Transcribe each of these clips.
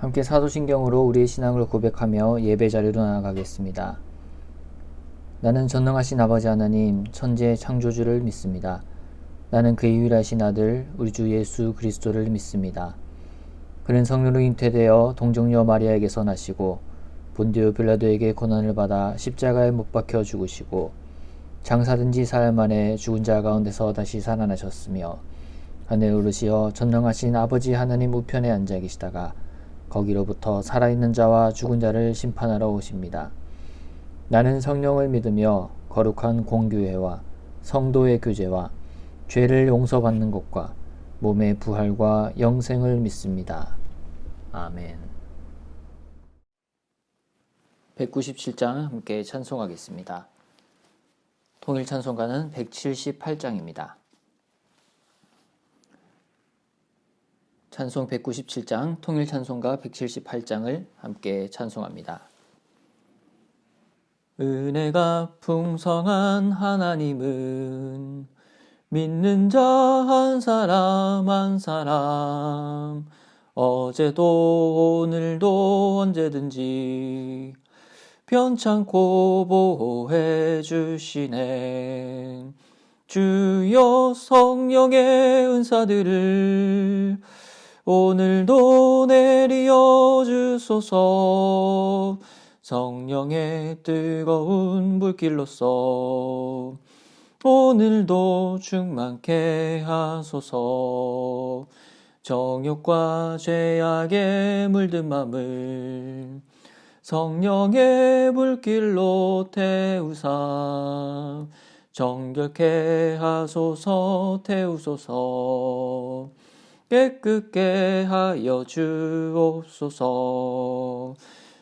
함께 사도신경으로 우리의 신앙을 고백하며 예배 자리로 나아가겠습니다. 나는 전능하신 아버지 하나님, 천지의 창조주를 믿습니다. 나는 그의 유일하신 아들, 우리 주 예수 그리스도를 믿습니다. 그는 성령으로 잉태되어 동정녀 마리아에게서 나시고 본디오 빌라도에게 고난을 받아 십자가에 못 박혀 죽으시고 장사된 지 사흘 만에 죽은 자 가운데서 다시 살아나셨으며 하늘에 오르시어 전능하신 아버지 하나님 우편에 앉아 계시다가 거기로부터 살아있는 자와 죽은 자를 심판하러 오십니다. 나는 성령을 믿으며 거룩한 공교회와 성도의 교제와 죄를 용서받는 것과 몸의 부활과 영생을 믿습니다. 아멘. 197장 함께 찬송하겠습니다. 통일 찬송가는 178장입니다. 찬송 197장, 통일 찬송가 178장을 함께 찬송합니다. 은혜가 풍성한 하나님은 믿는 자 한 사람 한 사람 어제도 오늘도 언제든지 편찮고 보호해 주시네. 주여 성령의 은사들을 오늘도 내리어 주소서. 성령의 뜨거운 불길로서 오늘도 충만케 하소서. 정욕과 죄악에 물든 맘을 성령의 불길로 태우사 정결케 하소서. 태우소서. 깨끗게 하여 주옵소서.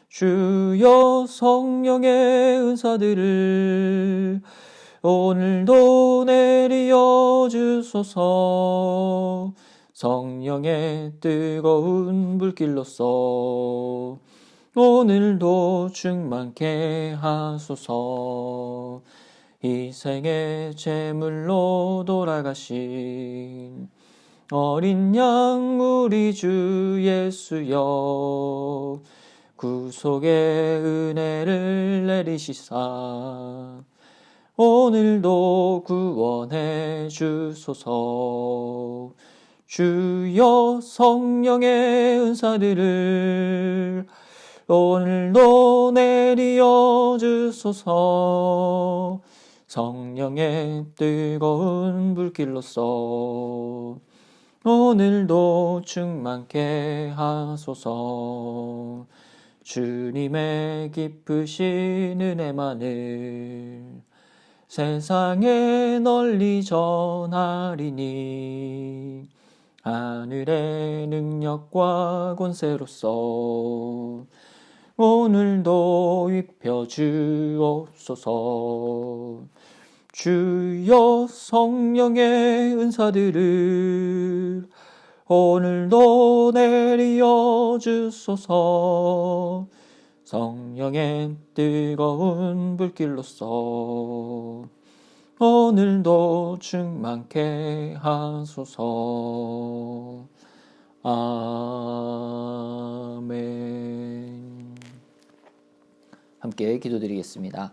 주여 성령의 은사들을 오늘도 내리어 주소서. 성령의 뜨거운 불길로서 오늘도 충만케 하소서. 희생의 제물로 돌아가신 어린 양 우리 주 예수여 구속의 은혜를 내리시사 오늘도 구원해 주소서. 주여 성령의 은사들을 오늘도 내리어 주소서. 성령의 뜨거운 불길로서 오늘도 충만케 하소서. 주님의 깊으신 은혜만을 세상에 널리 전하리니 하늘의 능력과 권세로서 오늘도 입혀 주옵소서. 주여 성령의 은사들을 오늘도 내리어 주소서. 성령의 뜨거운 불길로서 오늘도 충만케 하소서. 아멘. 함께 기도드리겠습니다.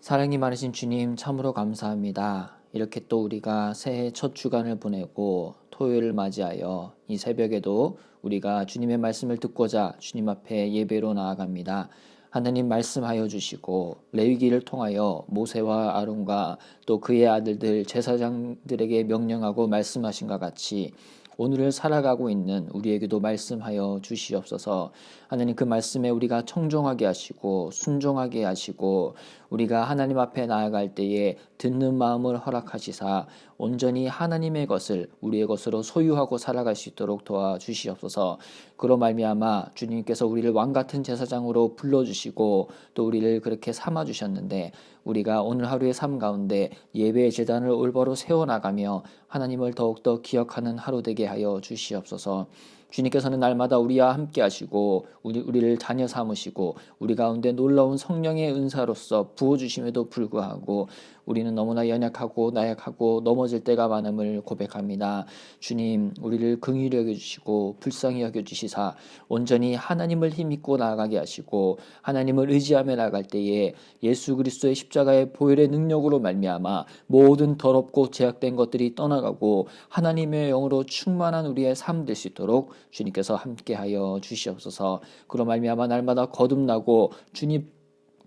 사랑이 많으신 주님, 참으로 감사합니다. 이렇게 또 우리가 새해 첫 주간을 보내고 토요일을 맞이하여 이 새벽에도 우리가 주님의 말씀을 듣고자 주님 앞에 예배로 나아갑니다. 하나님 말씀하여 주시고 레위기를 통하여 모세와 아론과 또 그의 아들들 제사장들에게 명령하고 말씀하신 것 같이 오늘을 살아가고 있는 우리에게도 말씀하여 주시옵소서. 하나님 그 말씀에 우리가 청종하게 하시고 순종하게 하시고 우리가 하나님 앞에 나아갈 때에 듣는 마음을 허락하시사 온전히 하나님의 것을 우리의 것으로 소유하고 살아갈 수 있도록 도와주시옵소서. 그로 말미암아 주님께서 우리를 왕같은 제사장으로 불러주시고 또 우리를 그렇게 삼아주셨는데 우리가 오늘 하루의 삶 가운데 예배의 제단을 올바로 세워나가며 하나님을 더욱더 기억하는 하루 되게 하여 주시옵소서. 주님께서는 날마다 우리와 함께 하시고 우리를 자녀 삼으시고 우리 가운데 놀라운 성령의 은사로서 부어주심에도 불구하고 우리는 너무나 연약하고 나약하고 넘어질 때가 많음을 고백합니다. 주님, 우리를 긍휼히 여겨주시고 불쌍히 여겨주시사 온전히 하나님을 힘입고 나아가게 하시고 하나님을 의지하며 나아갈 때에 예수 그리스도의 십자가의 보혈의 능력으로 말미암아 모든 더럽고 제약된 것들이 떠나가고 하나님의 영으로 충만한 우리의 삶 될 수 있도록 주님께서 함께하여 주시옵소서. 그로 말미암아 날마다 거듭나고 주님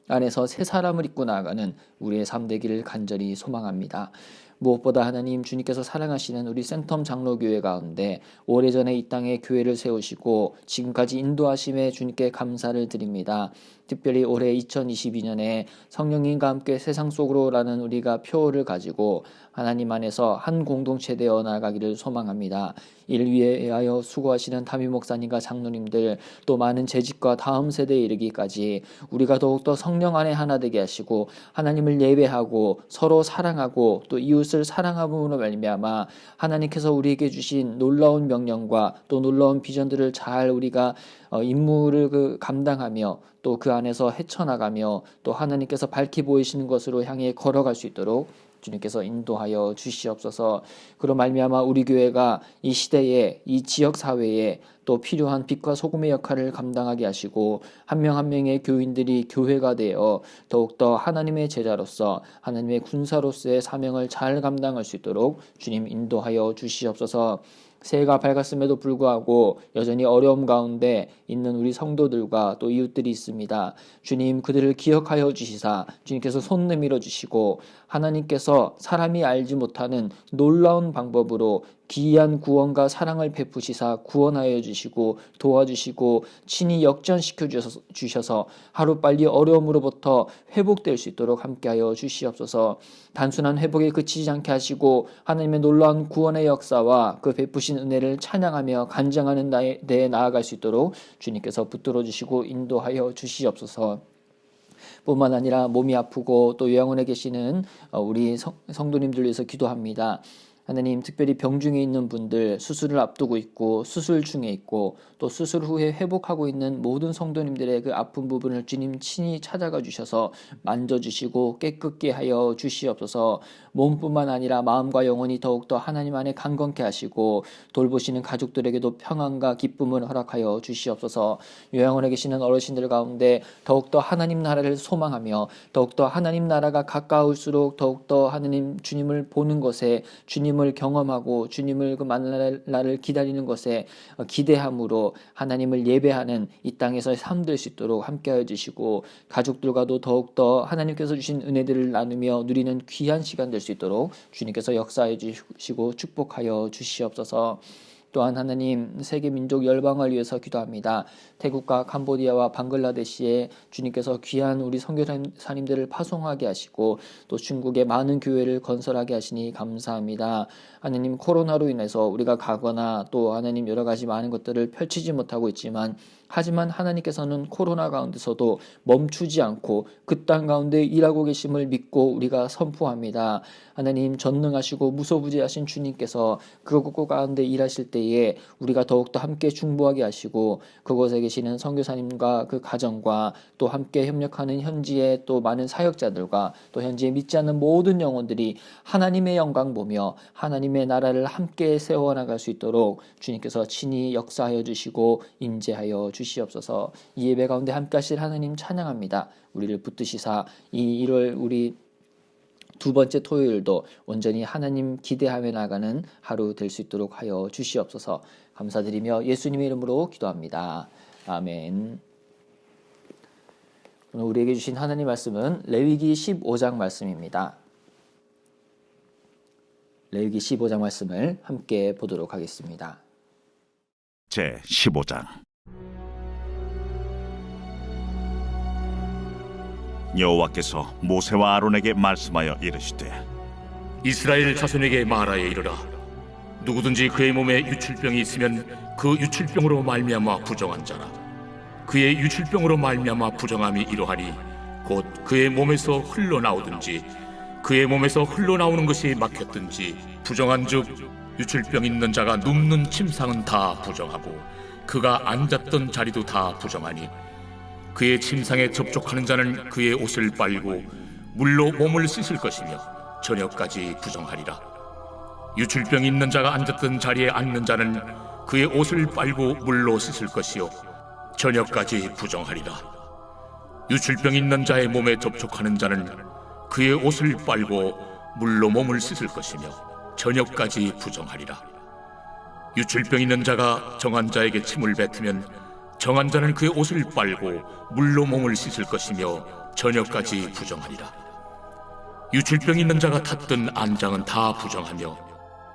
안에서 새 사람을 입고 나아가는 우리의 삶 되기를 간절히 소망합니다. 무엇보다 하나님, 주님께서 사랑하시는 우리 센텀 장로교회 가운데 오래전에 이 땅에 교회를 세우시고 지금까지 인도하심에 주님께 감사를 드립니다. 특별히 올해 2022년에 성령님과 함께 세상 속으로라는 우리가 표어를 가지고 하나님 안에서 한 공동체 되어 나아가기를 소망합니다. 이를 위하여 수고하시는 담임 목사님과 장로님들, 또 많은 재직과 다음 세대에 이르기까지 우리가 더욱더 성령 안에 하나 되게 하시고 하나님을 예배하고 서로 사랑하고 또 이웃을 사랑함으로 말미암아 하나님께서 우리에게 주신 놀라운 명령과 또 놀라운 비전들을 잘 우리가 임무를 감당하며 또 그 안에서 헤쳐나가며 또 하나님께서 밝히 보이시는 것으로 향해 걸어갈 수 있도록 주님께서 인도하여 주시옵소서. 그로 말미암아 우리 교회가 이 시대에 이 지역 사회에 또 필요한 빛과 소금의 역할을 감당하게 하시고 한 명 한 명의 교인들이 교회가 되어 더욱더 하나님의 제자로서 하나님의 군사로서의 사명을 잘 감당할 수 있도록 주님 인도하여 주시옵소서. 새해가 밝았음에도 불구하고 여전히 어려움 가운데 있는 우리 성도들과 또 이웃들이 있습니다. 주님, 그들을 기억하여 주시사 주님께서 손 내밀어 주시고 하나님께서 사람이 알지 못하는 놀라운 방법으로 기이한 구원과 사랑을 베푸시사 구원하여 주시고 도와주시고 친히 역전시켜 주셔서 하루빨리 어려움으로부터 회복될 수 있도록 함께하여 주시옵소서. 단순한 회복에 그치지 않게 하시고 하나님의 놀라운 구원의 역사와 그 베푸신 은혜를 찬양하며 간증하는 데에 나아갈 수 있도록 주님께서 붙들어 주시고 인도하여 주시옵소서. 뿐만 아니라 몸이 아프고 또 요양원에 계시는 우리 성도님들 위해서 기도합니다. 하나님, 특별히 병중에 있는 분들, 수술을 앞두고 있고 수술 중에 있고 또 수술 후에 회복하고 있는 모든 성도님들의 그 아픈 부분을 주님 친히 찾아가 주셔서 만져주시고 깨끗게 하여 주시옵소서. 몸뿐만 아니라 마음과 영혼이 더욱더 하나님 안에 강건케 하시고 돌보시는 가족들에게도 평안과 기쁨을 허락하여 주시옵소서. 요양원에 계시는 어르신들 가운데 더욱더 하나님 나라를 소망하며 더욱더 하나님 나라가 가까울수록 더욱더 하나님 주님을 보는 것에 주님을 경험하고 주님을 그 만날 날을 기다리는 것에 기대함으로 하나님을 예배하는 이 땅에서의 삶 될 수 있도록 함께하여 주시고 가족들과도 더욱더 하나님께서 주신 은혜들을 나누며 누리는 귀한 시간 될 수 있도록 주님께서 역사해 주시고 축복하여 주시옵소서. 또한 하나님, 세계 민족 열방을 위해서 기도합니다. 태국과 캄보디아와 방글라데시에 주님께서 귀한 우리 선교사님들을 파송하게 하시고 또 중국의 많은 교회를 건설하게 하시니 감사합니다. 하나님, 코로나로 인해서 우리가 가거나 또 하나님 여러 가지 많은 것들을 펼치지 못하고 있지만 하지만 하나님께서는 코로나 가운데서도 멈추지 않고 그 땅 가운데 일하고 계심을 믿고 우리가 선포합니다. 하나님, 전능하시고 무소부재하신 주님께서 그곳 가운데 일하실 때에 우리가 더욱더 함께 중보하게 하시고 그곳에 계시는 선교사님과 그 가정과 또 함께 협력하는 현지의 또 많은 사역자들과 또 현지에 믿지 않는 모든 영혼들이 하나님의 영광 보며 하나님의 나라를 함께 세워나갈 수 있도록 주님께서 친히 역사하여 주시고 임재하여 주시옵소서. 이 예배 가운데 함께 하실 하나님 찬양합니다. 우리를 붙드시사 이 1월 우리 두 번째 토요일도 온전히 하나님 기대하며 나가는 하루 될 수 있도록 하여 주시옵소서. 감사드리며 예수님의 이름으로 기도합니다. 아멘. 오늘 우리에게 주신 하나님 말씀은 레위기 15장 말씀입니다. 레위기 15장 말씀을 함께 보도록 하겠습니다. 제 15장. 여호와께서 모세와 아론에게 말씀하여 이르시되 이스라엘 자손에게 말하여 이르라. 누구든지 그의 몸에 유출병이 있으면 그 유출병으로 말미암아 부정한 자라. 그의 유출병으로 말미암아 부정함이 이러하니 곧 그의 몸에서 흘러나오든지 그의 몸에서 흘러나오는 것이 막혔든지 부정한즉 유출병 있는 자가 눕는 침상은 다 부정하고 그가 앉았던 자리도 다 부정하니 그의 침상에 접촉하는 자는 그의 옷을 빨고 물로 몸을 씻을 것이며 저녁까지 부정하리라. 유출병 있는 자가 앉았던 자리에 앉는 자는 그의 옷을 빨고 물로 씻을 것이요 저녁까지 부정하리라. 유출병 있는 자의 몸에 접촉하는 자는 그의 옷을 빨고 물로 몸을 씻을 것이며 저녁까지 부정하리라. 유출병 있는 자가 정한 자에게 침을 뱉으면 정한 자는 그의 옷을 빨고 물로 몸을 씻을 것이며 저녁까지 부정하리라. 유출병 있는 자가 탔던 안장은 다 부정하며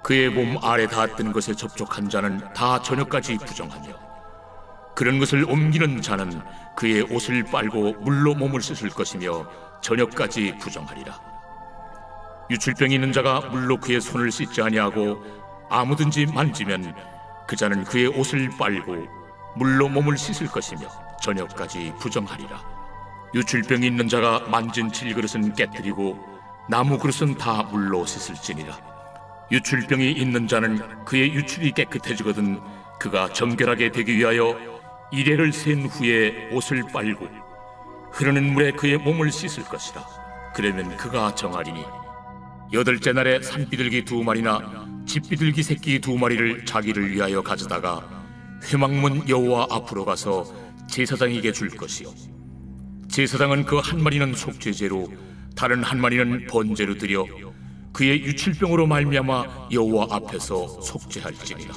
그의 몸 아래 닿았던 것에 접촉한 자는 다 저녁까지 부정하며 그런 것을 옮기는 자는 그의 옷을 빨고 물로 몸을 씻을 것이며 저녁까지 부정하리라. 유출병이 있는 자가 물로 그의 손을 씻지 아니하고 아무든지 만지면 그 자는 그의 옷을 빨고 물로 몸을 씻을 것이며 저녁까지 부정하리라. 유출병이 있는 자가 만진 질그릇은 깨뜨리고 나무 그릇은 다 물로 씻을지니라. 유출병이 있는 자는 그의 유출이 깨끗해지거든 그가 정결하게 되기 위하여 이레를 센 후에 옷을 빨고 흐르는 물에 그의 몸을 씻을 것이라. 그러면 그가 정하리니 여덟째 날에 산비둘기 2마리나 집비둘기 새끼 2마리를 자기를 위하여 가져다가 회막문 여호와 앞으로 가서 제사장에게 줄 것이요 제사장은 그 한 마리는 속죄제로 다른 한 마리는 번제로 드려 그의 유출병으로 말미암아 여호와 앞에서 속죄할지니라.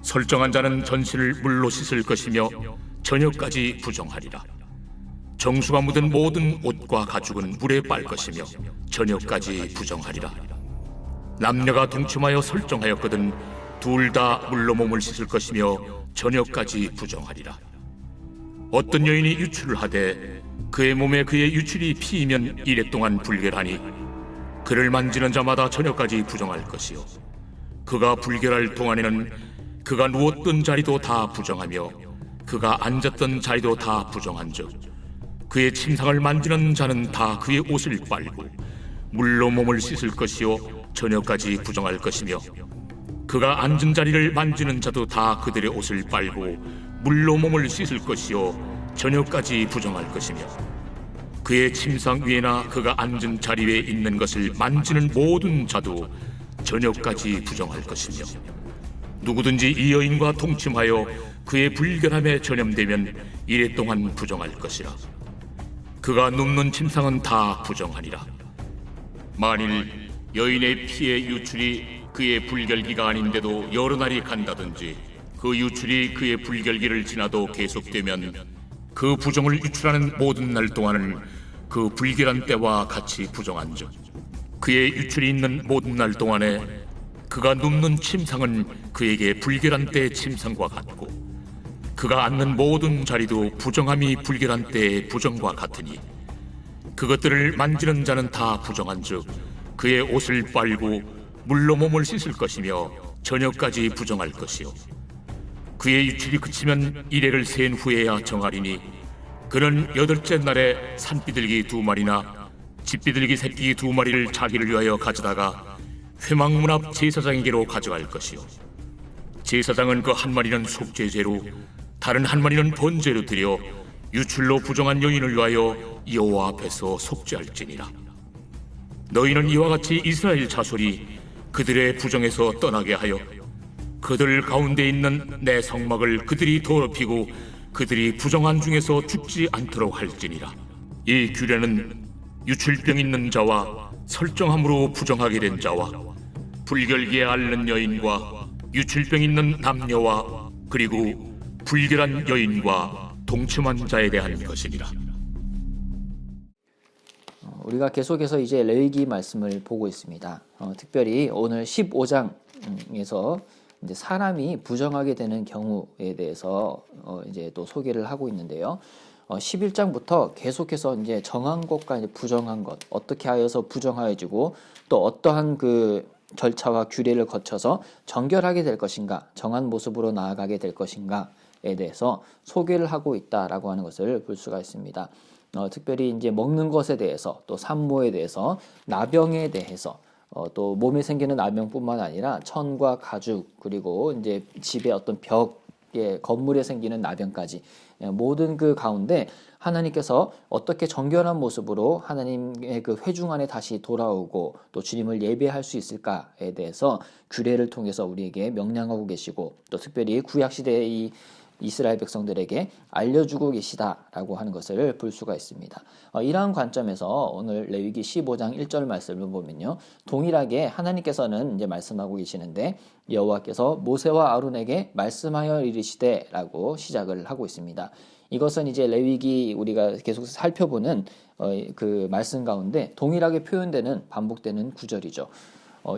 설정한 자는 전신을 물로 씻을 것이며 저녁까지 부정하리라. 정수가 묻은 모든 옷과 가죽은 물에 빨 것이며 저녁까지 부정하리라. 남녀가 동침하여 설정하였거든 둘 다 물로 몸을 씻을 것이며 저녁까지 부정하리라. 어떤 여인이 유출을 하되 그의 몸에 그의 유출이 피이면 이래 동안 불결하니 그를 만지는 자마다 저녁까지 부정할 것이요 그가 불결할 동안에는 그가 누웠던 자리도 다 부정하며 그가 앉았던 자리도 다 부정한즉 그의 침상을 만지는 자는 다 그의 옷을 빨고 물로 몸을 씻을 것이요 저녁까지 부정할 것이며 그가 앉은 자리를 만지는 자도 다 그들의 옷을 빨고 물로 몸을 씻을 것이요 저녁까지 부정할 것이며 그의 침상 위에나 그가 앉은 자리 위에 있는 것을 만지는 모든 자도 저녁까지 부정할 것이며 누구든지 이 여인과 동침하여 그의 불결함에 전염되면 이래 동안 부정할 것이라. 그가 눕는 침상은 다 부정하니라. 만일 여인의 피의 유출이 그의 불결기가 아닌데도 여러 날이 간다든지 그 유출이 그의 불결기를 지나도 계속되면 그 부정을 유출하는 모든 날 동안은 그 불결한 때와 같이 부정한즉 그의 유출이 있는 모든 날 동안에 그가 눕는 침상은 그에게 불결한 때의 침상과 같고 그가 앉는 모든 자리도 부정함이 불결한 때의 부정과 같으니 그것들을 만지는 자는 다 부정한즉 그의 옷을 빨고 물로 몸을 씻을 것이며 저녁까지 부정할 것이요 그의 유출이 그치면 이레를 센 후에야 정하리니 그는 여덟째 날에 산비둘기 2마리나 집비둘기 새끼 2마리를 자기를 위하여 가져다가 회막문 앞 제사장에게로 가져갈 것이요 제사장은 그 한 마리는 속죄제로 다른 한 마리는 번제로 드려 유출로 부정한 여인을 위하여 여호와 앞에서 속죄할지니라. 너희는 이와 같이 이스라엘 자손이 그들의 부정에서 떠나게 하여 그들 가운데 있는 내 성막을 그들이 더럽히고 그들이 부정한 중에서 죽지 않도록 할지니라. 이 규례는 유출병 있는 자와 설정함으로 부정하게 된 자와 불결기에 앓는 여인과 유출병 있는 남녀와 그리고 불결한 여인과 동침한 자에 대한 것이니라. 우리가 계속해서 이제 레위기 말씀을 보고 있습니다. 특별히 오늘 15장에서 이제 사람이 부정하게 되는 경우에 대해서 이제 또 소개를 하고 있는데요. 11장부터 계속해서 이제 정한 것과 이제 부정한 것, 어떻게 하여서 부정하여지고 또 어떠한 그 절차와 규례를 거쳐서 정결하게 될 것인가, 정한 모습으로 나아가게 될 것인가에 대해서 소개를 하고 있다라고 하는 것을 볼 수가 있습니다. 특별히 이제 먹는 것에 대해서 또 산모에 대해서 나병에 대해서 또 몸에 생기는 나병뿐만 아니라 천과 가죽 그리고 이제 집의 어떤 벽에 건물에 생기는 나병까지 모든 그 가운데 하나님께서 어떻게 정결한 모습으로 하나님의 그 회중 안에 다시 돌아오고 또 주님을 예배할 수 있을까에 대해서 규례를 통해서 우리에게 명령하고 계시고 또 특별히 구약 시대의 이 이스라엘 백성들에게 알려주고 계시다라고 하는 것을 볼 수가 있습니다. 이러한 관점에서 오늘 레위기 15장 1절 말씀을 보면요. 동일하게 하나님께서는 이제 말씀하고 계시는데 여호와께서 모세와 아론에게 말씀하여 이르시되라고 시작을 하고 있습니다. 이것은 이제 레위기 우리가 계속 살펴보는 그 말씀 가운데 동일하게 표현되는 반복되는 구절이죠.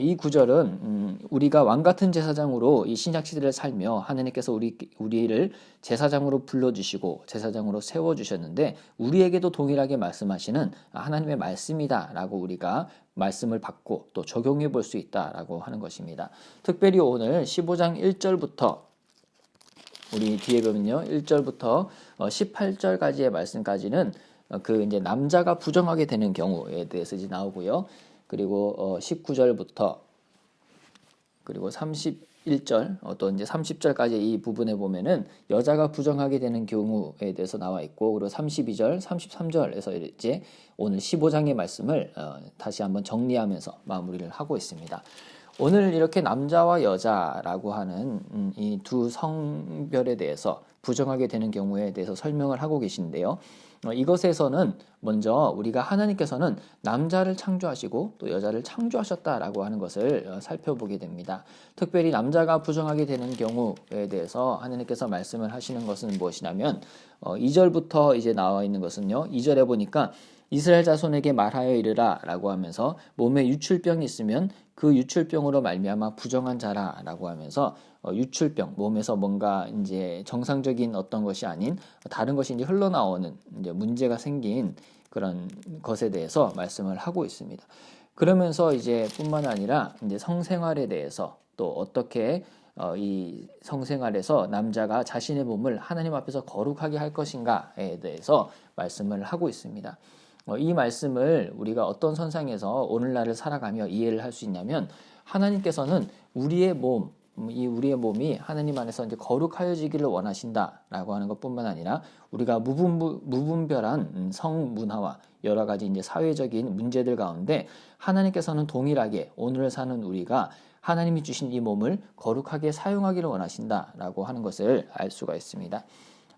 이 구절은 우리가 왕 같은 제사장으로 이 신약 시대를 살며 하나님께서 우리를 제사장으로 불러주시고 제사장으로 세워주셨는데 우리에게도 동일하게 말씀하시는 하나님의 말씀이다라고 우리가 말씀을 받고 또 적용해 볼 수 있다라고 하는 것입니다. 특별히 오늘 15장 1절부터 우리 뒤에 보면요 1절부터 18절까지의 말씀까지는 그 이제 남자가 부정하게 되는 경우에 대해서 이제 나오고요. 그리고 19절부터 그리고 31절 또 이제 30절까지 이 부분에 보면은 여자가 부정하게 되는 경우에 대해서 나와 있고 그리고 32절, 33절에서 이제 오늘 15장의 말씀을 다시 한번 정리하면서 마무리를 하고 있습니다. 오늘 이렇게 남자와 여자라고 하는 이 두 성별에 대해서 부정하게 되는 경우에 대해서 설명을 하고 계신데요. 이것에서는 먼저 우리가 하나님께서는 남자를 창조하시고 또 여자를 창조하셨다라고 하는 것을 살펴보게 됩니다. 특별히 남자가 부정하게 되는 경우에 대해서 하나님께서 말씀을 하시는 것은 무엇이냐면 2절부터 이제 나와 있는 것은요. 2절에 보니까 이스라엘 자손에게 말하여 이르라 라고 하면서 몸에 유출병이 있으면 그 유출병으로 말미암아 부정한 자라라고 하면서 유출병 몸에서 뭔가 이제 정상적인 어떤 것이 아닌 다른 것이 이제 흘러나오는 이제 문제가 생긴 그런 것에 대해서 말씀을 하고 있습니다. 그러면서 이제 뿐만 아니라 이제 성생활에 대해서 또 어떻게 이 성생활에서 남자가 자신의 몸을 하나님 앞에서 거룩하게 할 것인가에 대해서 말씀을 하고 있습니다. 이 말씀을 우리가 어떤 선상에서 오늘날을 살아가며 이해를 할 수 있냐면 하나님께서는 우리의 몸이 하나님 안에서 이제 거룩하여지기를 원하신다라고 하는 것뿐만 아니라 우리가 무분별한 성문화와 여러 가지 이제 사회적인 문제들 가운데 하나님께서는 동일하게 오늘을 사는 우리가 하나님이 주신 이 몸을 거룩하게 사용하기를 원하신다라고 하는 것을 알 수가 있습니다.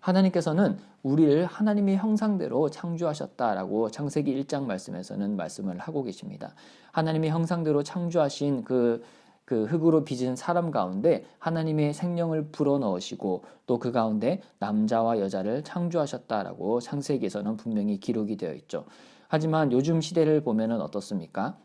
하나님께서는 우리를 하나님의 형상대로 창조하셨다라고 창세기 1장 말씀에서는 말씀을 하고 계십니다. 하나님의 형상대로 창조하신 그 흙으로 빚은 사람 가운데 하나님의 생명을 불어넣으시고 또 그 가운데 남자와 여자를 창조하셨다라고 창세기에서는 분명히 기록이 되어 있죠. 하지만 요즘 시대를 보면은 어떻습니까?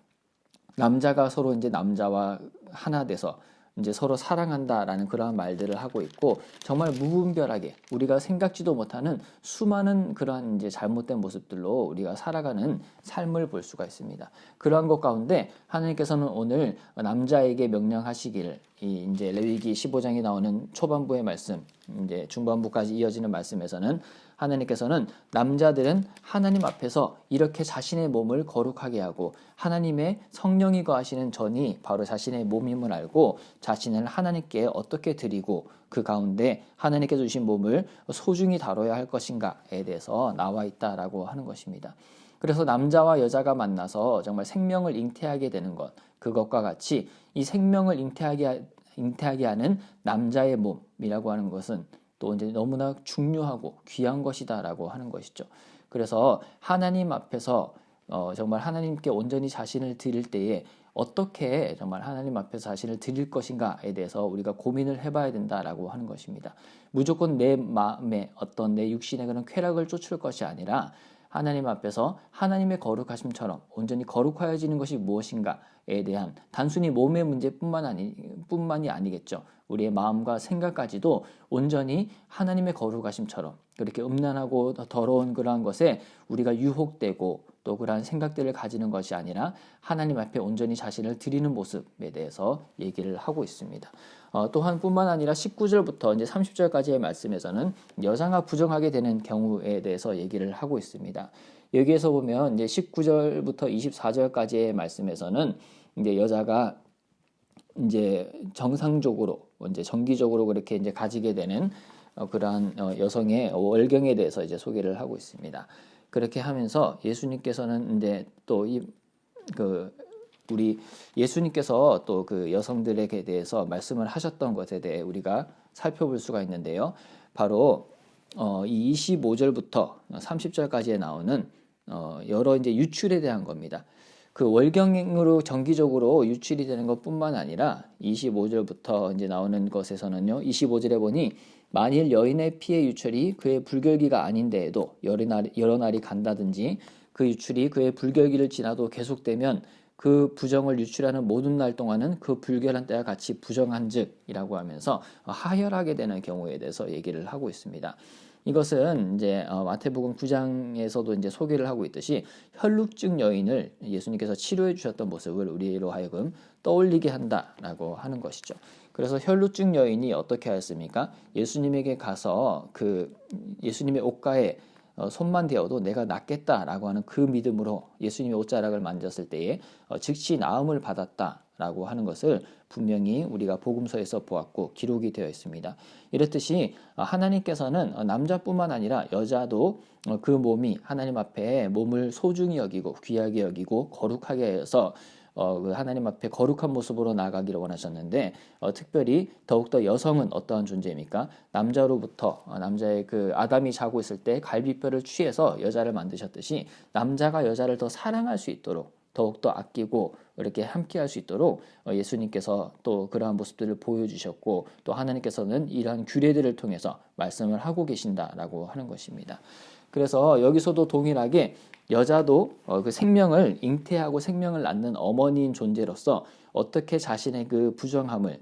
남자가 서로 이제 남자와 하나 돼서 이제 서로 사랑한다라는 그러한 말들을 하고 있고 정말 무분별하게 우리가 생각지도 못하는 수많은 그러한 이제 잘못된 모습들로 우리가 살아가는 삶을 볼 수가 있습니다. 그러한 것 가운데 하나님께서는 오늘 남자에게 명령하시기를 이 이제 레위기 15장에 나오는 초반부의 말씀, 이제 중반부까지 이어지는 말씀에서는 하나님께서는 남자들은 하나님 앞에서 이렇게 자신의 몸을 거룩하게 하고 하나님의 성령이 거하시는 전이 바로 자신의 몸임을 알고 자신을 하나님께 어떻게 드리고 그 가운데 하나님께 주신 몸을 소중히 다뤄야 할 것인가에 대해서 나와 있다라고 하는 것입니다. 그래서 남자와 여자가 만나서 정말 생명을 잉태하게 되는 것, 그것과 같이 이 생명을 잉태하게 하는 남자의 몸이라고 하는 것은 또 이제 너무나 중요하고 귀한 것이다라고 하는 것이죠. 그래서 하나님 앞에서 정말 하나님께 온전히 자신을 드릴 때에 어떻게 정말 하나님 앞에서 자신을 드릴 것인가에 대해서 우리가 고민을 해봐야 된다라고 하는 것입니다. 무조건 내 마음에 어떤 내 육신의 그런 쾌락을 쫓을 것이 아니라 하나님 앞에서 하나님의 거룩하심처럼 온전히 거룩하여지는 것이 무엇인가에 대한 단순히 몸의 문제뿐만이 아니겠죠. 우리의 마음과 생각까지도 온전히 하나님의 거룩하심처럼 그렇게 음란하고 더러운 그러한 것에 우리가 유혹되고 또 그러한 생각들을 가지는 것이 아니라 하나님 앞에 온전히 자신을 드리는 모습에 대해서 얘기를 하고 있습니다. 또한 뿐만 아니라 19절부터 이제 30절까지의 말씀에서는 여자가 부정하게 되는 경우에 대해서 얘기를 하고 있습니다. 여기에서 보면 이제 19절부터 24절까지의 말씀에서는 이제 여자가 이제 정상적으로 이제 정기적으로 그렇게 이제 가지게 되는 그러한 여성의 월경에 대해서 이제 소개를 하고 있습니다. 그렇게 하면서 예수님께서는 이제 또 우리 예수님께서 또 그 여성들에게 대해서 말씀을 하셨던 것에 대해 우리가 살펴볼 수가 있는데요. 바로 이 25절부터 30절까지에 나오는 여러 이제 유출에 대한 겁니다. 그 월경으로 정기적으로 유출이 되는 것뿐만 아니라 25절부터 이제 나오는 것에서는요. 25절에 보니 만일 여인의 피의 유출이 그의 불결기가 아닌데에도 여러 날이 간다든지 그 유출이 그의 불결기를 지나도 계속되면 그 부정을 유출하는 모든 날 동안은 그 불결한 때와 같이 부정한즉이라고 하면서 하혈하게 되는 경우에 대해서 얘기를 하고 있습니다. 이것은 이제 마태복음 9장에서도 이제 소개를 하고 있듯이 혈루증 여인을 예수님께서 치료해 주셨던 모습을 우리로 하여금 떠올리게 한다라고 하는 것이죠. 그래서 혈루증 여인이 어떻게 하였습니까? 예수님에게 가서 그 예수님의 옷가에 손만 대어도 내가 낫겠다라고 하는 그 믿음으로 예수님의 옷자락을 만졌을 때에 즉시 나음을 받았다라고 하는 것을 분명히 우리가 복음서에서 보았고 기록이 되어 있습니다. 이렇듯이 하나님께서는 남자뿐만 아니라 여자도 그 몸이 하나님 앞에 몸을 소중히 여기고 귀하게 여기고 거룩하게 해서 그 하나님 앞에 거룩한 모습으로 나아가기를 원하셨는데 특별히 더욱더 여성은 어떠한 존재입니까? 남자로부터 남자의 그 아담이 자고 있을 때 갈비뼈를 취해서 여자를 만드셨듯이 남자가 여자를 더 사랑할 수 있도록 더욱더 아끼고 이렇게 함께할 수 있도록 예수님께서 또 그러한 모습들을 보여주셨고 또 하나님께서는 이러한 규례들을 통해서 말씀을 하고 계신다라고 하는 것입니다. 그래서 여기서도 동일하게 여자도 그 생명을 잉태하고 생명을 낳는 어머니인 존재로서 어떻게 자신의 그 부정함을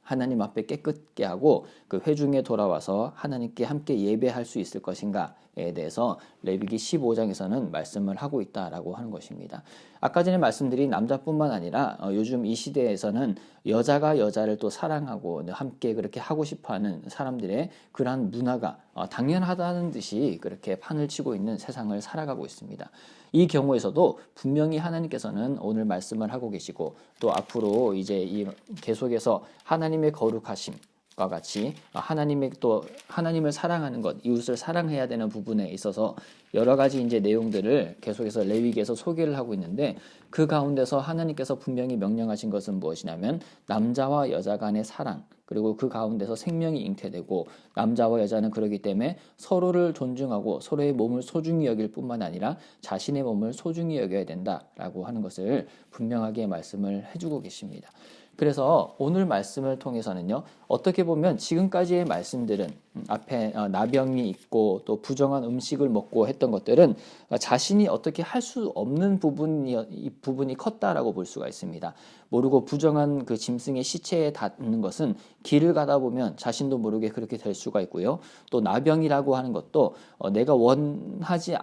하나님 앞에 깨끗게 하고 그 회중에 돌아와서 하나님께 함께 예배할 수 있을 것인가에 대해서 레위기 15장에서는 말씀을 하고 있다라고 하는 것입니다. 아까 전에 말씀드린 남자뿐만 아니라 요즘 이 시대에서는 여자가 여자를 또 사랑하고 함께 그렇게 하고 싶어하는 사람들의 그러한 문화가 당연하다는 듯이 그렇게 판을 치고 있는 세상을 살아가고 있습니다. 이 경우에서도 분명히 하나님께서는 오늘 말씀을 하고 계시고 또 앞으로 이제 이 계속해서 하나님의 거룩하심과 같이 하나님을 사랑하는 것, 이웃을 사랑해야 되는 부분에 있어서 여러 가지 이제 내용들을 계속해서 레위기에서 소개를 하고 있는데 그 가운데서 하나님께서 분명히 명령하신 것은 무엇이냐면 남자와 여자 간의 사랑 그리고 그 가운데서 생명이 잉태되고 남자와 여자는 그러기 때문에 서로를 존중하고 서로의 몸을 소중히 여길 뿐만 아니라 자신의 몸을 소중히 여겨야 된다라고 하는 것을 분명하게 말씀을 해주고 계십니다. 그래서 오늘 말씀을 통해서는요, 어떻게 보면 지금까지의 말씀들은 앞에 나병이 있고 또 부정한 음식을 먹고 했던 것들은 자신이 어떻게 할 수 없는 부분이 컸다라고 볼 수가 있습니다. 모르고 부정한 그 짐승의 시체에 닿는 것은 길을 가다 보면 자신도 모르게 그렇게 될 수가 있고요. 또 나병이라고 하는 것도 내가 원하지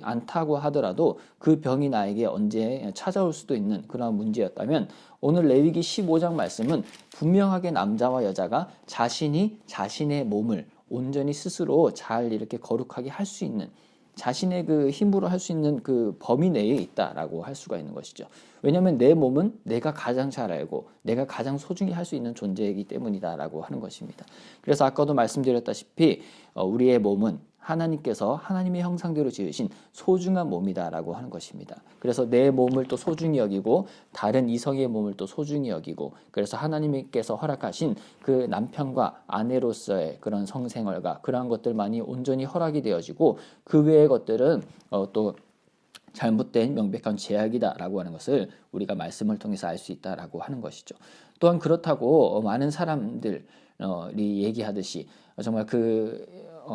않다고 하더라도 그 병이 나에게 언제 찾아올 수도 있는 그런 문제였다면 오늘 레위기 15장 말씀은 분명하게 남자와 여자가 자신이 자신의 몸을 온전히 스스로 잘 이렇게 거룩하게 할 수 있는 자신의 그 힘으로 할 수 있는 그 범위 내에 있다라고 할 수가 있는 것이죠. 왜냐하면 내 몸은 내가 가장 잘 알고 내가 가장 소중히 할 수 있는 존재이기 때문이다라고 하는 것입니다. 그래서 아까도 말씀드렸다시피 우리의 몸은 하나님께서 하나님의 형상대로 지으신 소중한 몸이다라고 하는 것입니다. 그래서 내 몸을 또 소중히 여기고 다른 이성의 몸을 또 소중히 여기고 그래서 하나님께서 허락하신 그 남편과 아내로서의 그런 성생활과 그러한 것들만이 온전히 허락이 되어지고 그 외의 것들은 또 잘못된 명백한 제약이다라고 하는 것을 우리가 말씀을 통해서 알 수 있다라고 하는 것이죠. 또한 그렇다고 많은 사람들이 얘기하듯이 정말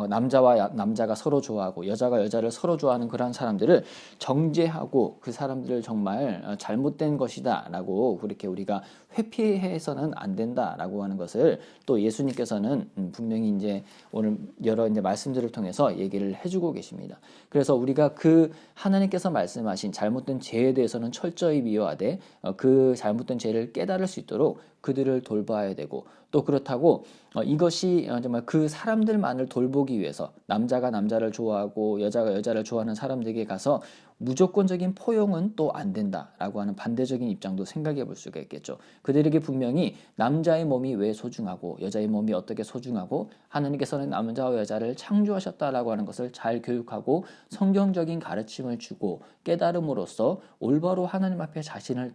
남자와 남자가 서로 좋아하고 여자가 여자를 서로 좋아하는 그런 사람들을 정죄하고 그 사람들을 정말 잘못된 것이다라고 그렇게 우리가 회피해서는 안 된다라고 하는 것을 또 예수님께서는 분명히 이제 오늘 여러 이제 말씀들을 통해서 얘기를 해주고 계십니다. 그래서 우리가 그 하나님께서 말씀하신 잘못된 죄에 대해서는 철저히 미워하되 그 잘못된 죄를 깨달을 수 있도록 그들을 돌봐야 되고 또 그렇다고 이것이 정말 그 사람들만을 돌보기 위해서 남자가 남자를 좋아하고 여자가 여자를 좋아하는 사람들에게 가서 무조건적인 포용은 또 안 된다라고 하는 반대적인 입장도 생각해 볼 수가 있겠죠. 그들에게 분명히 남자의 몸이 왜 소중하고 여자의 몸이 어떻게 소중하고 하나님께서는 남자와 여자를 창조하셨다라고 하는 것을 잘 교육하고 성경적인 가르침을 주고 깨달음으로써 올바로 하나님 앞에 자신을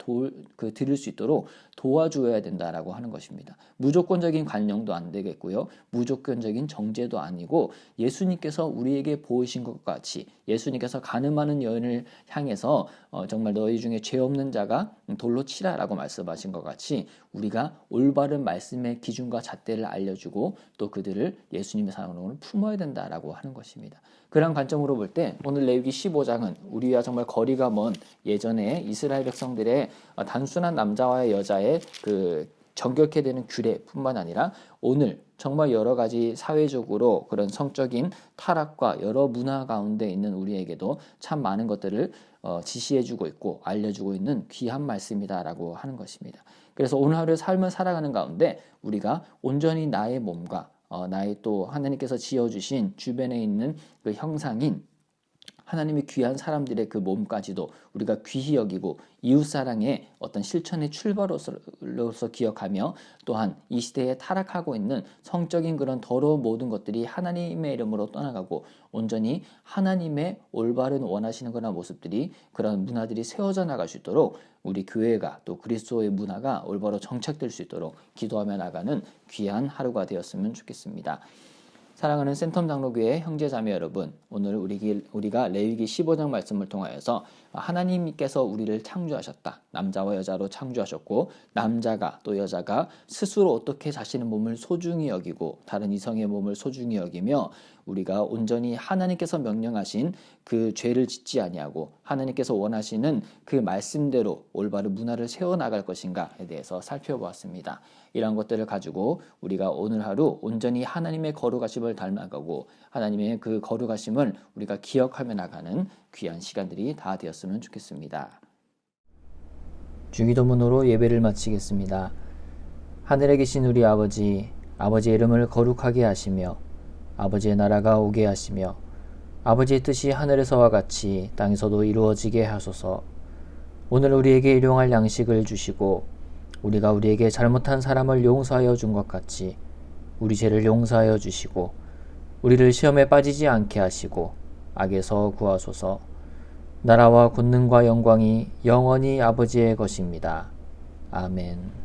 드릴 수 있도록 도와주어야 된다라고 하는 것입니다. 무조건적인 관용도 안 되겠고요. 무조건적인 정죄도 아니고 예수님께서 우리에게 보이신 것 같이 예수님께서 가늠하는 여인을 향해서 정말 너희 중에 죄 없는 자가 돌로 치라라고 말씀하신 것 같이 우리가 올바른 말씀의 기준과 잣대를 알려주고 또 그들을 예수님의 사랑으로 품어야 된다라고 하는 것입니다. 그런 관점으로 볼 때 오늘 레위기 15장은 우리와 정말 거리가 먼 예전에 이스라엘 백성들의 단순한 남자와 여자의 그 정결케 되는 규례뿐만 아니라 오늘 정말 여러 가지 사회적으로 그런 성적인 타락과 여러 문화 가운데 있는 우리에게도 참 많은 것들을 지시해주고 있고 알려주고 있는 귀한 말씀이다라고 하는 것입니다. 그래서 오늘 하루의 삶을 살아가는 가운데 우리가 온전히 나의 몸과 나의 또 하나님께서 지어주신 주변에 있는 그 형상인 하나님의 귀한 사람들의 그 몸까지도 우리가 귀히 여기고 이웃사랑의 어떤 실천의 출발로서 기억하며 또한 이 시대에 타락하고 있는 성적인 그런 더러운 모든 것들이 하나님의 이름으로 떠나가고 온전히 하나님의 올바른 원하시는 그런 모습들이 그런 문화들이 세워져 나갈 수 있도록 우리 교회가 또 그리스도의 문화가 올바로 정착될 수 있도록 기도하며 나가는 귀한 하루가 되었으면 좋겠습니다. 사랑하는 센텀 장로교회 형제자매 여러분, 오늘 우리가 레위기 15장 말씀을 통하여서 하나님께서 우리를 창조하셨다. 남자와 여자로 창조하셨고 남자가 또 여자가 스스로 어떻게 자신의 몸을 소중히 여기고 다른 이성의 몸을 소중히 여기며 우리가 온전히 하나님께서 명령하신 그 죄를 짓지 아니하고 하나님께서 원하시는 그 말씀대로 올바른 문화를 세워나갈 것인가에 대해서 살펴보았습니다. 이런 것들을 가지고 우리가 오늘 하루 온전히 하나님의 거룩하심을 닮아가고 하나님의 그 거룩하심을 우리가 기억하며 나가는 귀한 시간들이 다 되었으면 좋겠습니다. 주기도문으로 예배를 마치겠습니다. 하늘에 계신 우리 아버지, 아버지의 이름을 거룩하게 하시며 아버지의 나라가 오게 하시며 아버지의 뜻이 하늘에서와 같이 땅에서도 이루어지게 하소서. 오늘 우리에게 일용할 양식을 주시고 우리가 우리에게 잘못한 사람을 용서하여 준 것 같이 우리 죄를 용서하여 주시고 우리를 시험에 빠지지 않게 하시고 악에서 구하소서. 나라와 권능과 영광이 영원히 아버지의 것입니다. 아멘.